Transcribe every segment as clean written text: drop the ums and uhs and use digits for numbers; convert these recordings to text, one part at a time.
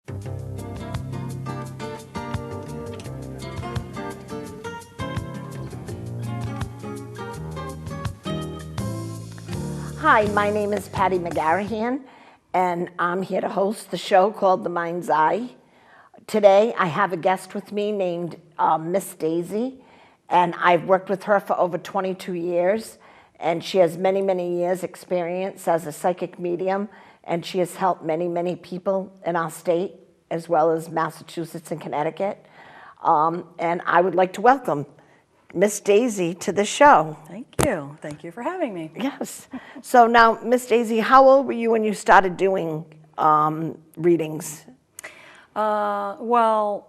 Hi, my name is Patty McGarrahan, and I'm here to host the show called The Mind's Eye. Today, I have a guest with me named Miss.Daisy, and I've worked with her for over 22 years, and she has many, many years experience as a psychic medium, and she has helped many, many people in our state, as well as Massachusetts and Connecticut. And I would like to welcome Miss.Daisy to the show. Thank you. Thank you for having me. Yes. So now, Miss.Daisy, how old were you when you started doing readings? Well,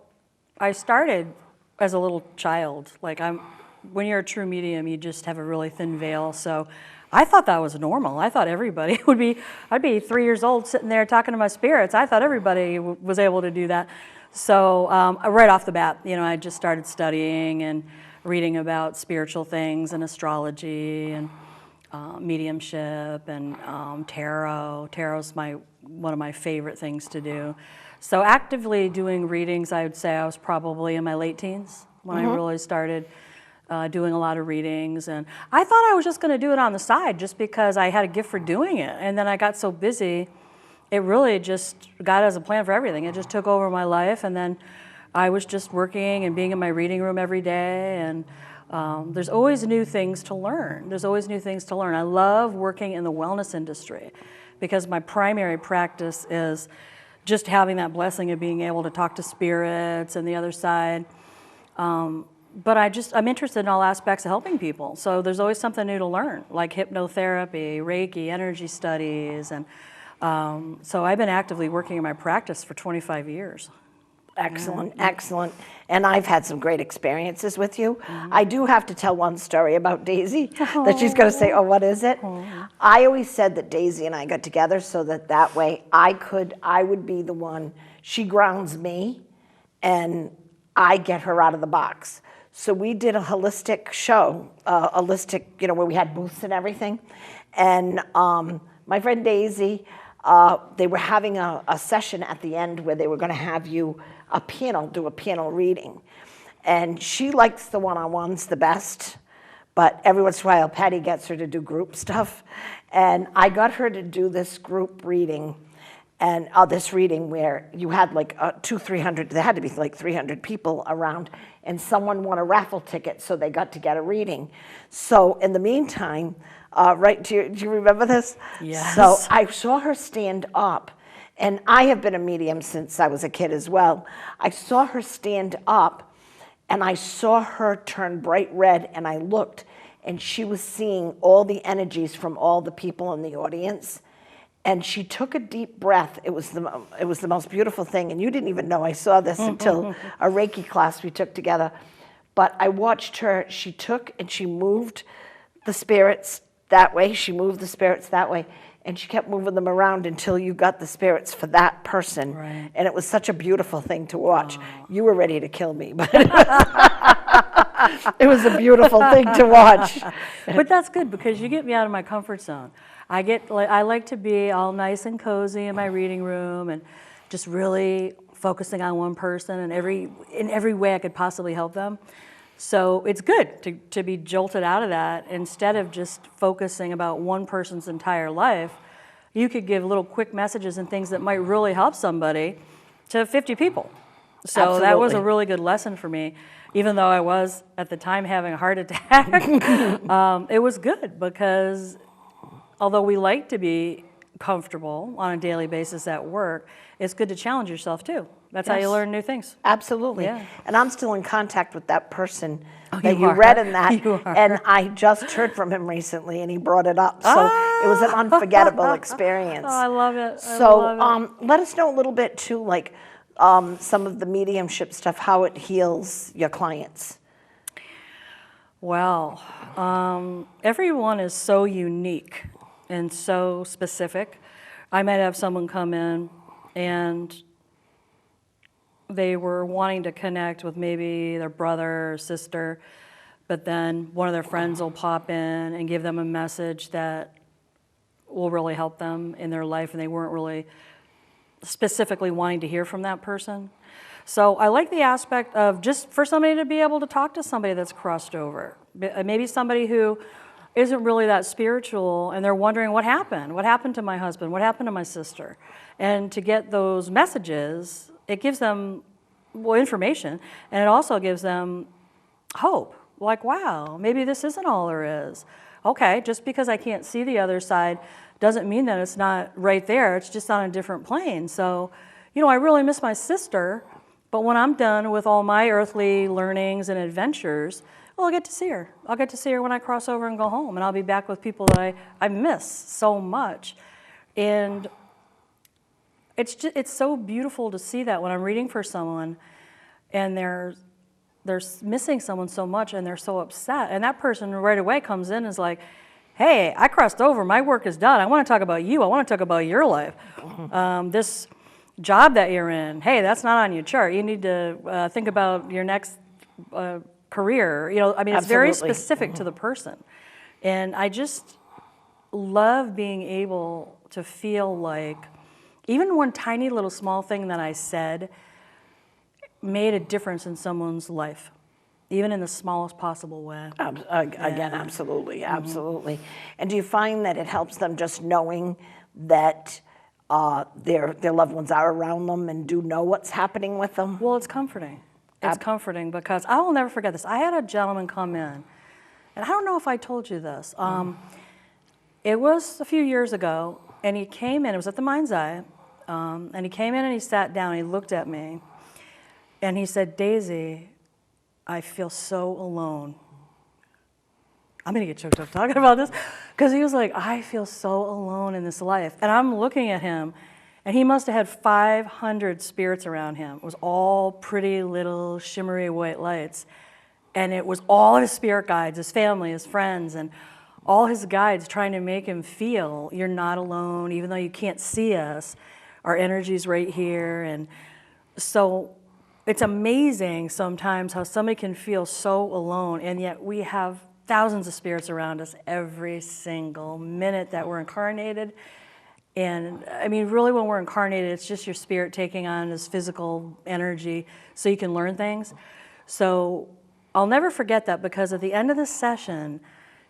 I started as a little child. When you're a true medium, you just have a really thin veil. So I thought that was normal. I thought everybody I'd be 3 years old sitting there talking to my spirits. I thought everybody was able to do that. So right off the bat, I just started studying and reading about spiritual things and astrology and mediumship and tarot. Tarot's one of my favorite things to do. So actively doing readings, I would say I was probably in my late teens when I really started doing a lot of readings. And I thought I was just going to do it on the side just because I had a gift for doing it. And then I got so busy, it really just, God has a plan for everything. It just took over my life. And then I was just working and being in my reading room every day, and there's always new things to learn. I love working in the wellness industry because my primary practice is just having that blessing of being able to talk to spirits and the other side. But I'm interested in all aspects of helping people. So there's always something new to learn, like hypnotherapy, Reiki, energy studies. And so I've been actively working in my practice for 25 years. Excellent, excellent. And I've had some great experiences with you. I do have to tell one story about Daisy that she's going to say, oh, what is it? I always said that Daisy and I got together so that way I would be the one, she grounds me and I get her out of the box. So we did a holistic show, where we had booths and everything. And my friend Daisy, they were having a session at the end where they were going to have you do a panel reading. And she likes the one-on-ones the best, but every once in a while Patty gets her to do group stuff. And I got her to do this group reading, and this reading where you had like 300, there had to be like 300 people around, and someone won a raffle ticket, so they got to get a reading. So in the meantime, do you remember this? Yes. So I saw her stand up, and I have been a medium since I was a kid as well. I saw her stand up, and I saw her turn bright red, and I looked, and she was seeing all the energies from all the people in the audience, and she took a deep breath. It was the most beautiful thing, and you didn't even know I saw this until a Reiki class we took together. But I watched her. She took and she moved the spirits that way. She moved the spirits that way. And she kept moving them around until you got the spirits for that person. Right. And it was such a beautiful thing to watch. Oh. You were ready to kill me, but it was a beautiful thing to watch. But that's good because you get me out of my comfort zone. I like to be all nice and cozy in my reading room and just really focusing on one person and in every way I could possibly help them. So it's good to be jolted out of that. Instead of just focusing about one person's entire life, you could give little quick messages and things that might really help somebody to 50 people. So Absolutely. That was a really good lesson for me. Even though I was, at the time, having a heart attack, it was good because although we like to be comfortable on a daily basis at work, it's good to challenge yourself too. That's how you learn new things. Absolutely. Yeah. And I'm still in contact with that person that you read in that. And I just heard from him recently and he brought it up. So it was an unforgettable experience. Oh, I love it. Let us know a little bit too, like some of the mediumship stuff, how it heals your clients. Well, everyone is so unique and so specific. I might have someone come in and they were wanting to connect with maybe their brother or sister, but then one of their friends will pop in and give them a message that will really help them in their life, and they weren't really specifically wanting to hear from that person. So I like the aspect of just for somebody to be able to talk to somebody that's crossed over. Maybe somebody who isn't really that spiritual and they're wondering what happened to my husband, what happened to my sister. And to get those messages, it gives them, well, information, and it also gives them hope. Like, wow, maybe this isn't all there is. Okay, just because I can't see the other side doesn't mean that it's not right there. It's just on a different plane. So, I really miss my sister, but when I'm done with all my earthly learnings and adventures, well, I'll get to see her. I'll get to see her when I cross over and go home, and I'll be back with people that I miss so much. And it's so beautiful to see that when I'm reading for someone and they're missing someone so much and they're so upset, and that person right away comes in and is like, hey, I crossed over, my work is done, I want to talk about you, I want to talk about your life. This job that you're in, hey, that's not on your chart, you need to think about your next career. It's very specific to the person. And I just love being able to feel like even one tiny little small thing that I said made a difference in someone's life, even in the smallest possible way. Again, absolutely, absolutely. And do you find that it helps them just knowing that their loved ones are around them and do know what's happening with them? Well, it's comforting. It's comforting because I will never forget this. I had a gentleman come in, and I don't know if I told you this. It was a few years ago, and he came in, it was at the Mindz Eye, and he came in and he sat down, and he looked at me, and he said, Daisy, I feel so alone. I'm gonna get choked up talking about this, because he was like, I feel so alone in this life. And I'm looking at him, and he must have had 500 spirits around him. It was all pretty little shimmery white lights. And it was all his spirit guides, his family, his friends, and all his guides trying to make him feel you're not alone, even though you can't see us. Our energy's right here. And so it's amazing sometimes how somebody can feel so alone, and yet we have thousands of spirits around us every single minute that we're incarnated. And really when we're incarnated, it's just your spirit taking on this physical energy so you can learn things. So I'll never forget that, because at the end of the session,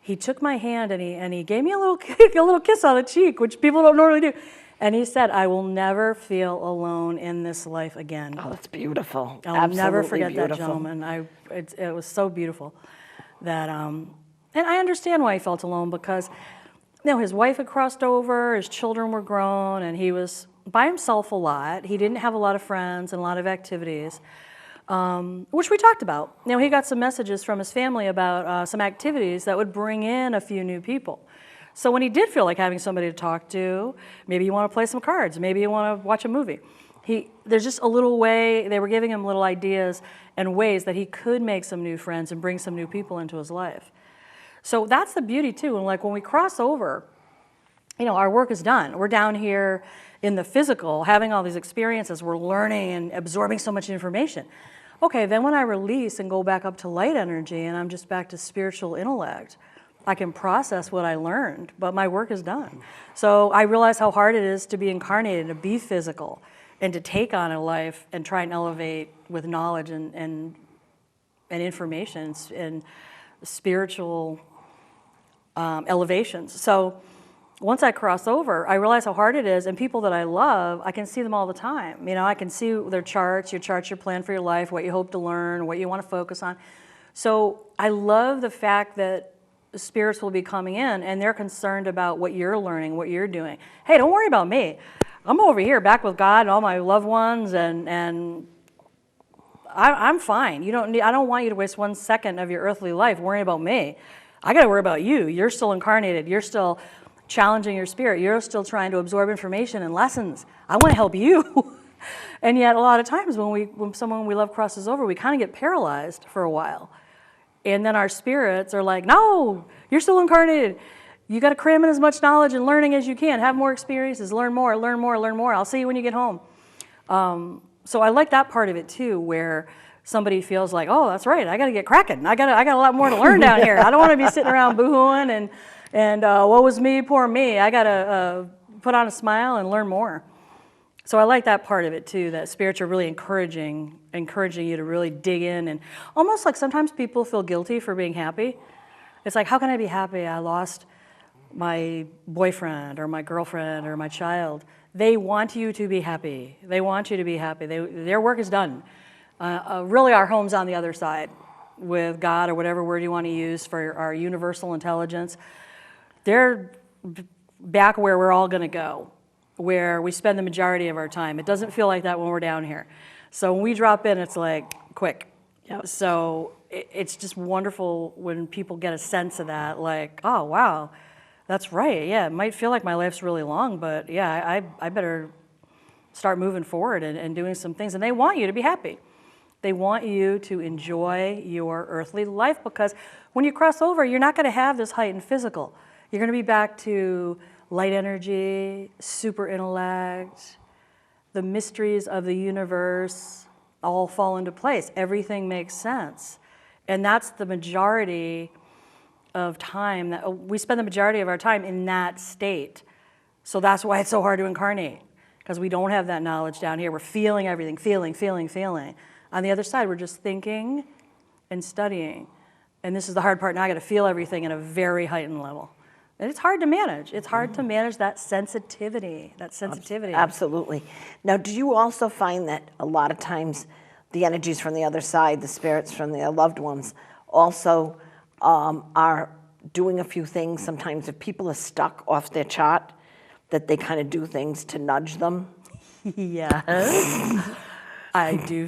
he took my hand and he gave me a little kiss on the cheek, which people don't normally do. And he said, I will never feel alone in this life again. Oh, that's beautiful. I'll never forget that gentleman. It was so beautiful that, and I understand why he felt alone, because his wife had crossed over, his children were grown, and he was by himself a lot. He didn't have a lot of friends and a lot of activities, which we talked about. He got some messages from his family about some activities that would bring in a few new people. So when he did feel like having somebody to talk to, maybe you want to play some cards, maybe you want to watch a movie. There's just a little way, they were giving him little ideas and ways that he could make some new friends and bring some new people into his life. So that's the beauty too. And like when we cross over, our work is done. We're down here in the physical, having all these experiences, we're learning and absorbing so much information. Okay, then when I release and go back up to light energy and I'm just back to spiritual intellect, I can process what I learned, but my work is done. So I realize how hard it is to be incarnated, to be physical, and to take on a life and try and elevate with knowledge and information and spiritual elevations. So once I cross over, I realize how hard it is, and people that I love, I can see them all the time. I can see their charts, your plan for your life, what you hope to learn, what you want to focus on. So I love the fact that spirits will be coming in, and they're concerned about what you're learning, what you're doing. Hey, don't worry about me. I'm over here back with God and all my loved ones, and I'm fine. I don't want you to waste 1 second of your earthly life worrying about me. I got to worry about you. You're still incarnated. You're still challenging your spirit. You're still trying to absorb information and lessons. I want to help you. And yet a lot of times when someone we love crosses over, we kind of get paralyzed for a while. And then our spirits are like, no, you're still incarnated. You got to cram in as much knowledge and learning as you can. Have more experiences. Learn more, learn more, learn more. I'll see you when you get home. So I like that part of it too, where somebody feels like, oh, that's right. I got to get cracking. I got a lot more to learn down here. I don't want to be sitting around boohooing and woe was me, poor me. I got to put on a smile and learn more. So I like that part of it too, that spirits are really encouraging you to really dig in, and almost like sometimes people feel guilty for being happy. It's like, how can I be happy? I lost my boyfriend or my girlfriend or my child. They want you to be happy. They want you to be happy. Their work is done. Really, our home's on the other side with God or whatever word you want to use for our universal intelligence. They're back where we're all going to go, where we spend the majority of our time. It doesn't feel like that when we're down here. So when we drop in, it's like, quick. Yep. So it's just wonderful when people get a sense of that, like, oh, wow, that's right. Yeah, it might feel like my life's really long, but yeah, I better start moving forward and doing some things. And they want you to be happy. They want you to enjoy your earthly life, because when you cross over, you're not going to have this heightened physical. You're going to be back to light energy, super intellect, the mysteries of the universe all fall into place. Everything makes sense. And that's the majority of time that we spend the majority of our time in that state. So that's why it's so hard to incarnate, because we don't have that knowledge down here. We're feeling everything, feeling. On the other side, we're just thinking and studying. And this is the hard part. Now I got to feel everything at a very heightened level. And it's hard to manage. It's hard to manage that sensitivity. Absolutely. Now, do you also find that a lot of times the energies from the other side, the spirits from their loved ones, also are doing a few things? Sometimes if people are stuck off their chart, that they kind of do things to nudge them? Yes. I do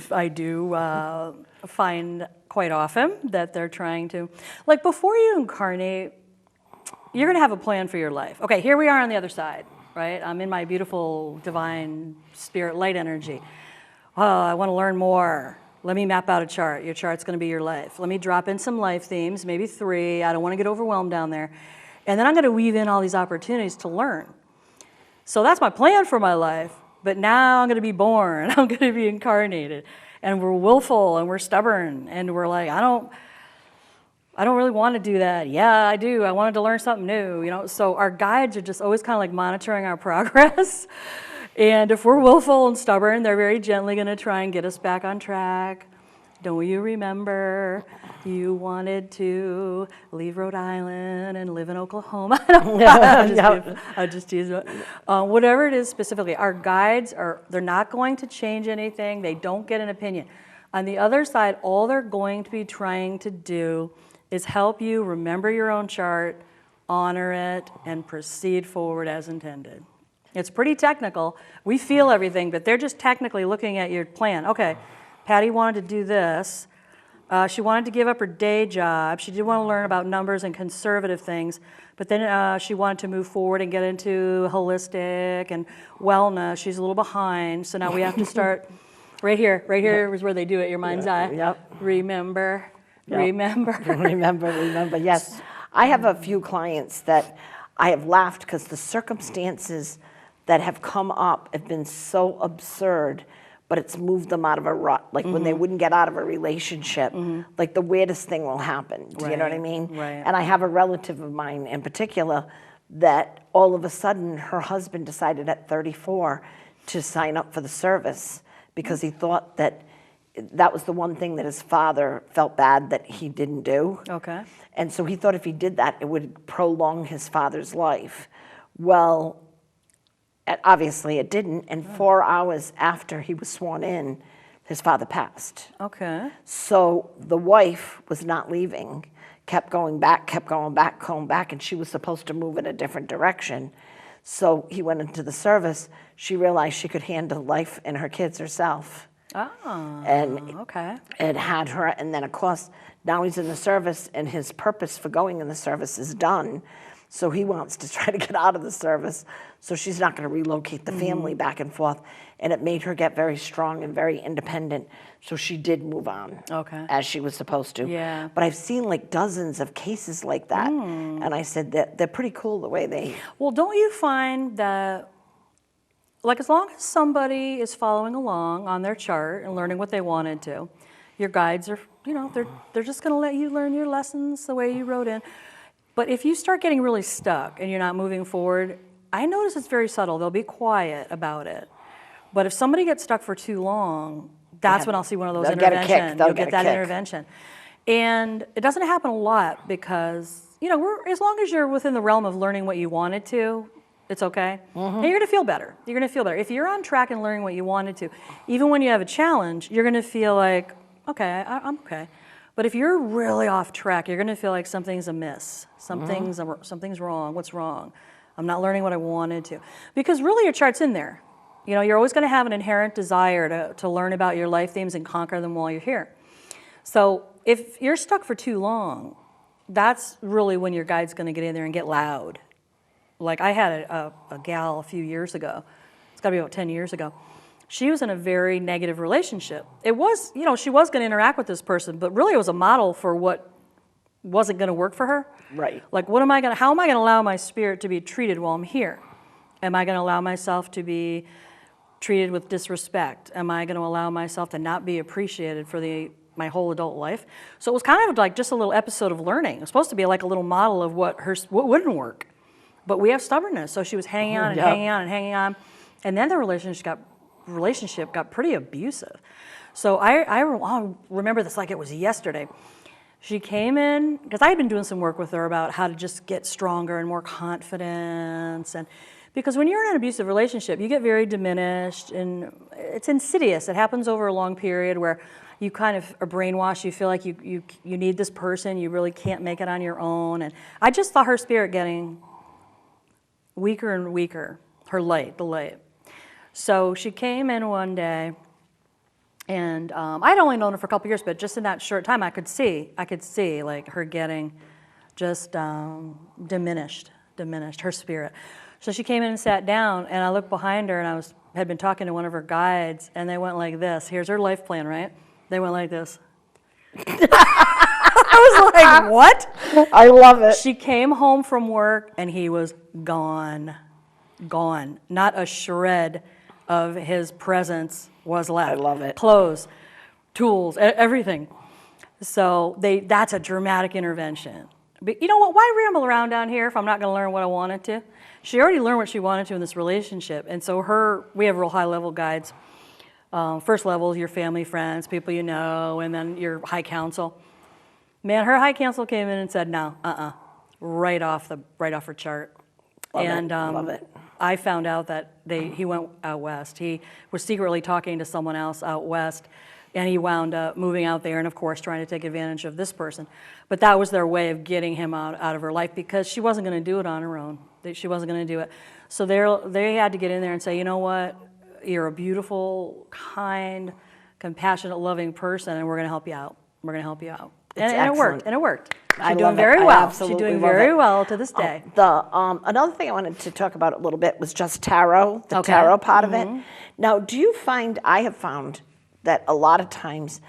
find quite often that they're trying to, like, before you incarnate, you're going to have a plan for your life. Okay, here we are on the other side, right? I'm in my beautiful divine spirit light energy. Oh, I want to learn more. Let me map out a chart. Your chart's going to be your life. Let me drop in some life themes, maybe 3. I don't want to get overwhelmed down there. And then I'm going to weave in all these opportunities to learn. So that's my plan for my life. But now I'm going to be born. I'm going to be incarnated. And we're willful and we're stubborn. And we're like, I don't really want to do that. Yeah, I do. I wanted to learn something new. You know, so our guides are just always kind of like monitoring our progress. And if we're willful and stubborn, they're very gently going to try and get us back on track. Don't you remember you wanted to leave Rhode Island and live in Oklahoma? I just tease it. Whatever it is specifically, our guides they're not going to change anything. They don't get an opinion. On the other side, all they're going to be trying to do is help you remember your own chart, honor it, and proceed forward as intended. It's pretty technical. We feel everything, but they're just technically looking at your plan. Okay, Patty wanted to do this. She wanted to give up her day job. She did want to learn about numbers and conservative things, but then she wanted to move forward and get into holistic and wellness. She's a little behind, so now we have to start right here. Right here is where they do it, your mind's eye. Yep. Remember. Remember, yes. I have a few clients that I have laughed because the circumstances that have come up have been so absurd, but it's moved them out of a rut. Like when they wouldn't get out of a relationship, like the weirdest thing will happen. Do you know what I mean? Right. And I have a relative of mine in particular that all of a sudden her husband decided at 34 to sign up for the service because he thought that was the one thing that his father felt bad that he didn't do. Okay. And so he thought if he did that, it would prolong his father's life. Well, obviously it didn't, and 4 hours after he was sworn in, his father passed. Okay. So the wife was not leaving, kept going back, and she was supposed to move in a different direction. So he went into the service. She realized she could handle life and her kids herself. Oh, and okay. It had her, and then of course, now he's in the service, and his purpose for going in the service is done. So he wants to try to get out of the service. So she's not going to relocate the family back and forth. And it made her get very strong and very independent. So she did move on, as she was supposed to. Yeah. But I've seen like dozens of cases like that. And I said that they're pretty cool the way they... Well, don't you find that, like, as long as somebody is following along on their chart and learning what they wanted to, your guides are, you know, they're just going to let you learn your lessons the way you wrote in. But if you start getting really stuck and you're not moving forward, I notice it's very subtle. They'll be quiet about it. But if somebody gets stuck for too long, that's when I'll see one of those they'll get a interventions. kick. They'll You'll get that kick. intervention. And it doesn't happen a lot because, as long as you're within the realm of learning what you wanted to, it's okay. And you're going to feel better. You're going to feel better. If you're on track and learning what you wanted to, even when you have a challenge, you're going to feel like, okay, I'm okay. But if you're really off track, you're going to feel like something's amiss. Something's wrong. What's wrong? I'm not learning what I wanted to. Because really your chart's in there. You're always going to have an inherent desire to learn about your life themes and conquer them while you're here. So if you're stuck for too long, that's really when your guide's going to get in there and get loud. Like I had a gal a few years ago. It's got to be about 10 years ago. She was in a very negative relationship. It was, she was going to interact with this person, but really it was a model for what wasn't going to work for her. Right. Like, how am I going to allow my spirit to be treated while I'm here? Am I going to allow myself to be treated with disrespect? Am I going to allow myself to not be appreciated for my whole adult life? So it was kind of like just a little episode of learning. It was supposed to be like a little model of what wouldn't work. But we have stubbornness, so she was hanging on and hanging on and hanging on. And then the relationship got pretty abusive. So I remember this like it was yesterday. She came in, because I had been doing some work with her about how to just get stronger and more confidence. And because when you're in an abusive relationship, you get very diminished, and it's insidious. It happens over a long period where you kind of are brainwashed. You feel like you need this person. You really can't make it on your own. And I just saw her spirit getting weaker and weaker, the light. So she came in one day, and I'd only known her for a couple years, but just in that short time, I could see like her getting just diminished, her spirit. So she came in and sat down, and I looked behind her, and I had been talking to one of her guides, and they went like this. Here's her life plan, right? They went like this. I was like, what? I love it. She came home from work, and he was gone. Not a shred of his presence was left. I love it. Clothes, tools, everything. So that's a dramatic intervention. But you know what? Why ramble around down here if I'm not going to learn what I wanted to? She already learned what she wanted to in this relationship. And so we have real high-level guides. First level is your family, friends, people you know, and then your high council. Man, her high council came in and said, no, right off her chart. Love it. I found out that he went out west. He was secretly talking to someone else out west, and he wound up moving out there and, of course, trying to take advantage of this person. But that was their way of getting him out of her life because she wasn't going to do it on her own. She wasn't going to do it. So they had to get in there and say, you know what? You're a beautiful, kind, compassionate, loving person, and we're going to help you out. We're going to help you out. And it worked. And it worked. She's doing very well. She's doing very well to this day. Another thing I wanted to talk about a little bit was just tarot, the tarot part of it. Now, do you find, I have found that a lot of times,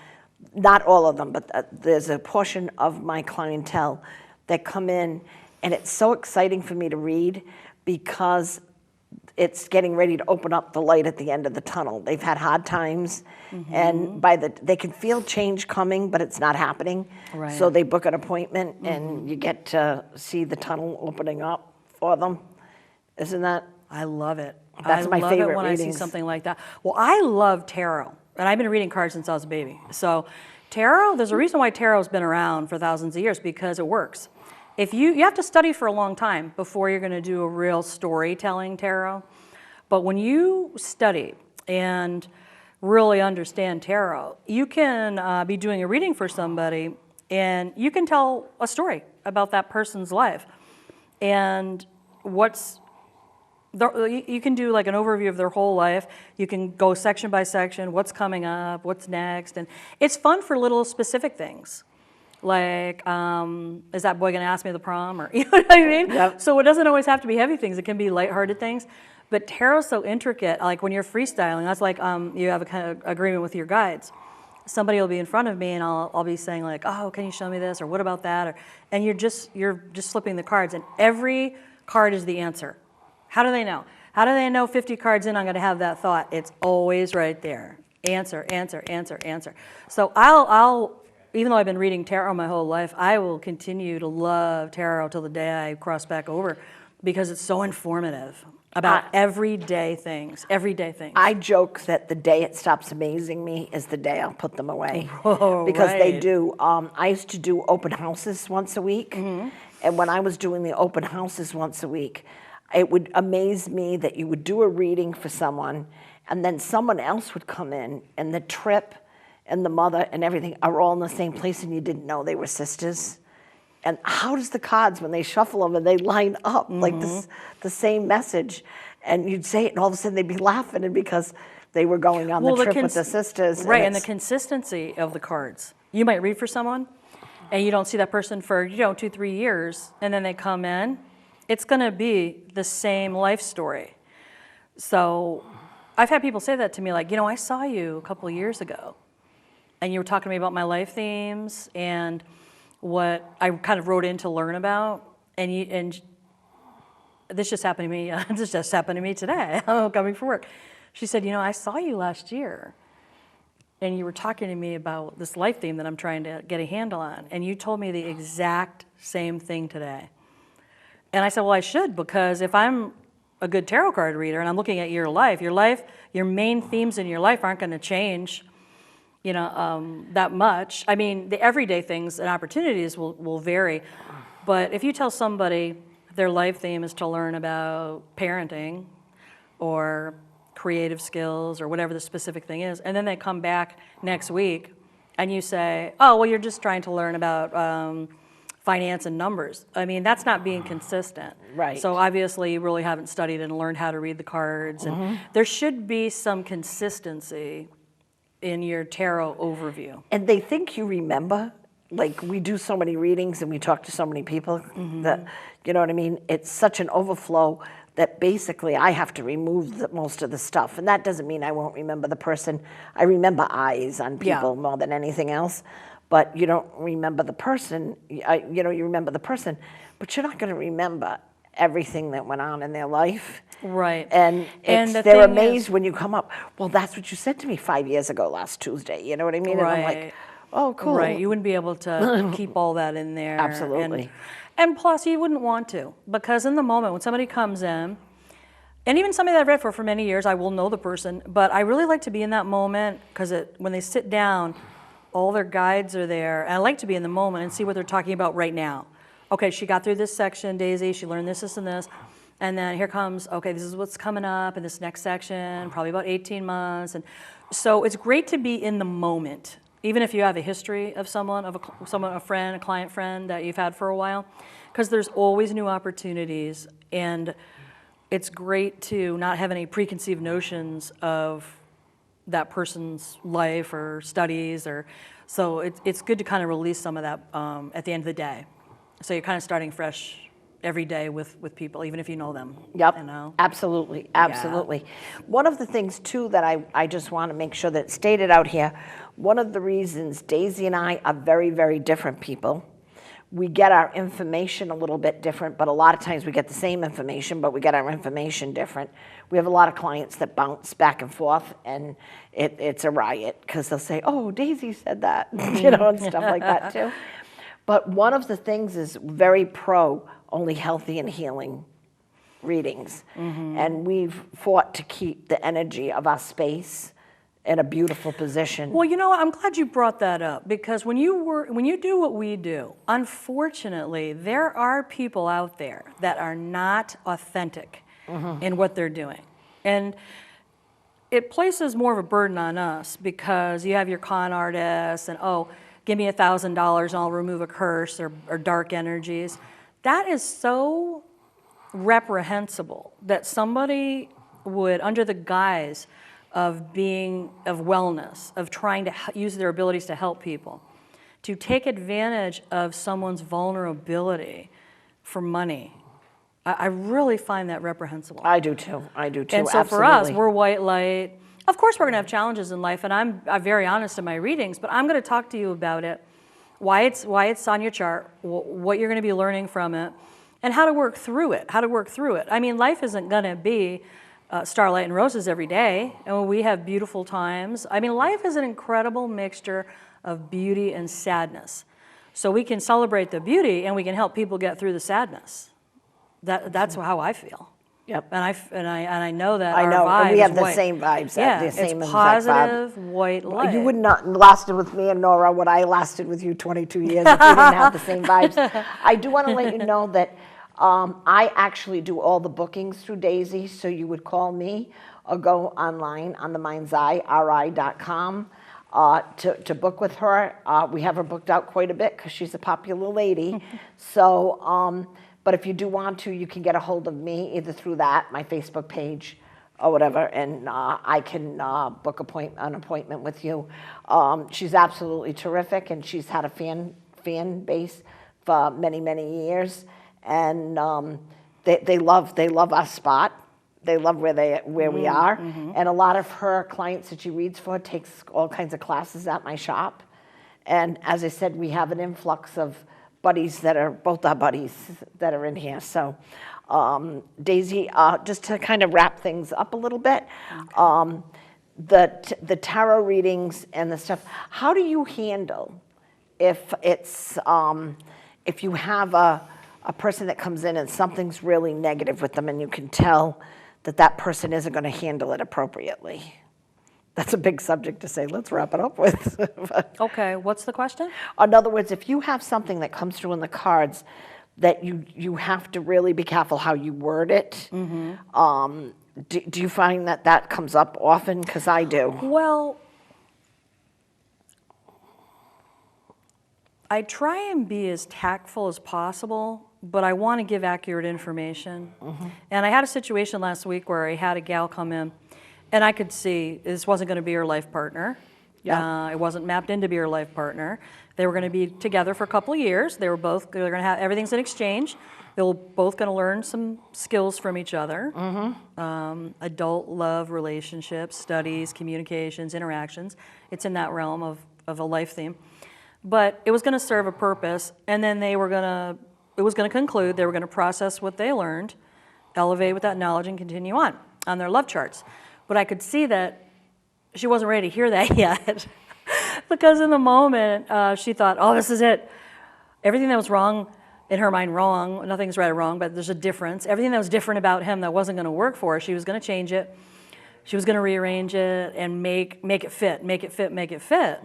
not all of them, but there's a portion of my clientele that come in, and it's so exciting for me to read because it's getting ready to open up the light at the end of the tunnel. They've had hard times, and they can feel change coming, but it's not happening. Right. So they book an appointment, and you get to see the tunnel opening up for them. Isn't that? I love it. That's my favorite I love it when I see something like that. Well, I love tarot, and I've been reading cards since I was a baby. So tarot, there's a reason why tarot's been around for thousands of years, because it works. If you have to study for a long time before you're going to do a real storytelling tarot. But when you study and really understand tarot, you can be doing a reading for somebody, and you can tell a story about that person's life. And you can do like an overview of their whole life. You can go section by section, what's coming up, what's next. And it's fun for little specific things. Like, is that boy going to ask me to the prom? Or, you know what I mean? Yep. So it doesn't always have to be heavy things. It can be lighthearted things. But tarot's so intricate. Like when you're freestyling, that's like you have a kind of agreement with your guides. Somebody will be in front of me, and I'll be saying like, oh, can you show me this? Or what about that? And you're just flipping the cards, and every card is the answer. How do they know? How do they know 50 cards in I'm going to have that thought? It's always right there. Answer, answer, answer, answer. So I'll even though I've been reading tarot my whole life, I will continue to love tarot till the day I cross back over because it's so informative. about everyday things, everyday things. I joke that the day it stops amazing me is the day I'll put them away. Oh, because they right. do. I used to do open houses once a week. And when I was doing the open houses once a week, it would amaze me that you would do a reading for someone and then someone else would come in and the trip and the mother and everything are all in the same place and you didn't know they were sisters. And how does the cards, when they shuffle them and they line up like this, the same message, and you'd say it, and all of a sudden they'd be laughing, and because they were going on the trip with the sisters. Right, and the consistency of the cards. You might read for someone, and you don't see that person for 2-3 years, and then they come in. It's going to be the same life story. So, I've had people say that to me, like, I saw you a couple of years ago, and you were talking to me about my life themes and what I kind of wrote in to learn about, and this just happened to me. This just happened to me today. I'm coming from work. She said, I saw you last year, and you were talking to me about this life theme that I'm trying to get a handle on, and you told me the exact same thing today. And I said, well, I should, because if I'm a good tarot card reader and I'm looking at your life, your main themes in your life aren't going to change that much. I mean, the everyday things and opportunities will vary. But if you tell somebody their life theme is to learn about parenting or creative skills or whatever the specific thing is, and then they come back next week and you say, oh, well, you're just trying to learn about finance and numbers. I mean, that's not being consistent. Right. So obviously you really haven't studied and learned how to read the cards. And there should be some consistency in your tarot overview. And they think you remember. Like, we do so many readings and we talk to so many people that, you know what I mean? It's such an overflow that basically I have to remove most of the stuff. And that doesn't mean I won't remember the person. I remember eyes on people more than anything else. But you don't remember the person. You remember the person, but you're not going to remember everything that went on in their life. Right. And they're amazed when you come up, well, that's what you said to me 5 years ago last Tuesday. You know what I mean? Right. And I'm like, oh, cool. Right. You wouldn't be able to keep all that in there. Absolutely. And plus, you wouldn't want to, because in the moment when somebody comes in, and even somebody that I've read for many years, I will know the person, but I really like to be in that moment, because when they sit down, all their guides are there. And I like to be in the moment and see what they're talking about right now. Okay, she got through this section, Daisy, she learned this, and this. And then here comes, okay, this is what's coming up in this next section, probably about 18 months. And so it's great to be in the moment, even if you have a history of someone, a friend, a client friend that you've had for a while, because there's always new opportunities. And it's great to not have any preconceived notions of that person's life or studies, so it's good to kind of release some of that at the end of the day. So you're kind of starting fresh every day with people, even if you know them. Yep, Absolutely. One of the things, too, that I just want to make sure that it's stated out here, one of the reasons Daisy and I are very, very different people. We get our information a little bit different, but a lot of times we get the same information, but we get our information different. We have a lot of clients that bounce back and forth, and it's a riot, because they'll say, oh, Daisy said that, and stuff like that, too. But one of the things is very pro only healthy and healing readings. And we've fought to keep the energy of our space in a beautiful position. Well, I'm glad you brought that up, because when you do what we do, unfortunately, there are people out there that are not authentic in what they're doing. And it places more of a burden on us, because you have your con artists and, oh, give me $1,000 and I'll remove a curse or dark energies. That is so reprehensible that somebody would, under the guise of wellness, of trying to use their abilities to help people, to take advantage of someone's vulnerability for money. I really find that reprehensible. I do too. And so for us, we're white light. Of course, we're going to have challenges in life, and I'm very honest in my readings, but I'm going to talk to you about it, why it's on your chart, what you're going to be learning from it, and how to work through it. I mean, life isn't going to be starlight and roses every day, and we have beautiful times. I mean, life is an incredible mixture of beauty and sadness. So we can celebrate the beauty, and we can help people get through the sadness. That's how I feel. Yep. And I know that I our know, vibe and we have is the white. same vibes. Yeah, the same it's exact positive vibe. white light. You would not lasted with me and Nora what I lasted with you 22 years if we didn't have the same vibes. I do want to let you know that I actually do all the bookings through Daisy, so you would call me or go online on the Mindz Eye, ri.com, to book with her. We have her booked out quite a bit because she's a popular lady. So, but if you do want to, you can get a hold of me either through that, my Facebook page, or whatever, and I can book an appointment with you. She's absolutely terrific, and she's had a fan base for many, many years, and they love our spot. They love where we are, and a lot of her clients that she reads for takes all kinds of classes at my shop, and as I said, we have an influx of buddies that are both our buddies that are in here. So, Daisy, just to kind of wrap things up a little bit, the tarot readings and the stuff. How do you handle if it's if you have a person that comes in and something's really negative with them, and you can tell that person isn't going to handle it appropriately? That's a big subject to say, let's wrap it up with. Okay, what's the question? In other words, if you have something that comes through in the cards that you have to really be careful how you word it, do you find that comes up often? Because I do. Well, I try and be as tactful as possible, but I want to give accurate information. And I had a situation last week where I had a gal come in, and I could see this wasn't going to be her life partner. Yeah. It wasn't mapped in to be her life partner. They were going to be together for a couple of years. They're going to have, everything's in exchange. They're both going to learn some skills from each other. Adult love, relationships, studies, communications, interactions. It's in that realm of a life theme. But it was going to serve a purpose, and then it was going to conclude. They were going to process what they learned, elevate with that knowledge, and continue on their love charts. But I could see that she wasn't ready to hear that yet. Because in the moment, she thought, oh, this is it. Everything that was wrong, in her mind, wrong. Nothing's right or wrong, but there's a difference. Everything that was different about him that wasn't going to work for her, she was going to change it. She was going to rearrange it and make it fit, make it fit, make it fit.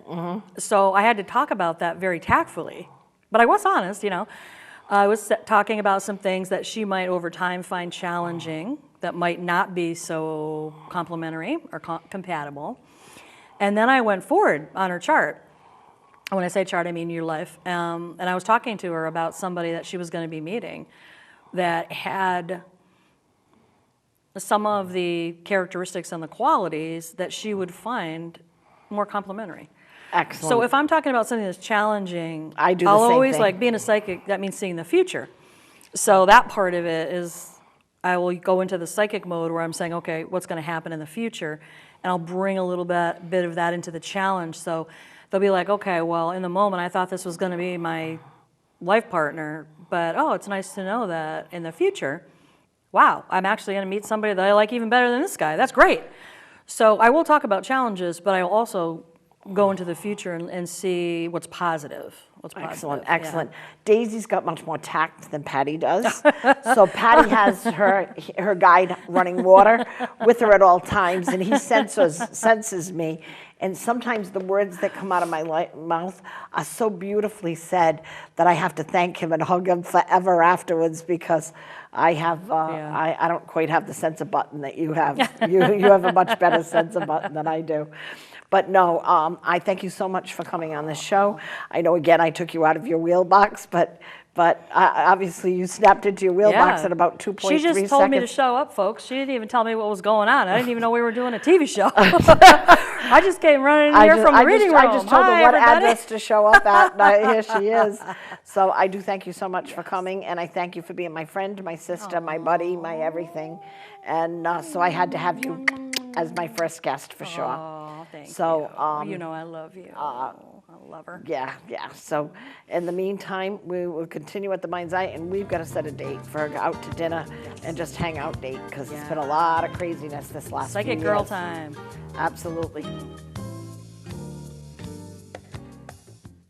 So I had to talk about that very tactfully. But I was honest, you know. I was talking about some things that she might over time find challenging, that might not be so complementary or compatible. And then I went forward on her chart. When I say chart, I mean your life. And I was talking to her about somebody that she was going to be meeting that had some of the characteristics and the qualities that she would find more complementary. Excellent. So if I'm talking about something that's challenging, I do the I'll same always thing. like being a psychic, that means seeing the future. So that part of it is I will go into the psychic mode where I'm saying, okay, what's going to happen in the future? And I'll bring a little bit of that into the challenge. So they'll be like, okay, well, in the moment I thought this was going to be my life partner, but oh, it's nice to know that in the future, wow, I'm actually going to meet somebody that I like even better than this guy. That's great. So I will talk about challenges, but I will also go into the future and see what's positive. Excellent, excellent. Yeah. Daisy's got much more tact than Patty does. So Patty has her guide running water with her at all times, and he senses me. And sometimes the words that come out of my mouth are so beautifully said that I have to thank him and hug him forever afterwards, because I have I don't quite have the sense of button that you have. You have a much better sense of button than I do. But no, I thank you so much for coming on this show. I know, again, I took you out of your wheel box, but obviously you snapped into your wheel box at about 2.3 seconds. She just told me to show up, folks. She didn't even tell me what was going on. I didn't even know we were doing a TV show. I just came running in here from the reading room. I just told her what address to show up at, and here she is. So I do thank you so much for coming, and I thank you for being my friend, my sister, my buddy, my everything. And so I had to have you as my first guest for sure. Oh, thank you. You know I love you. I love her. Yeah. So in the meantime, we will continue at the Mindz Eye, and we've got to set a date for out to dinner and just hang out date, because it's been a lot of craziness this last few years. Psychic girl time. Absolutely.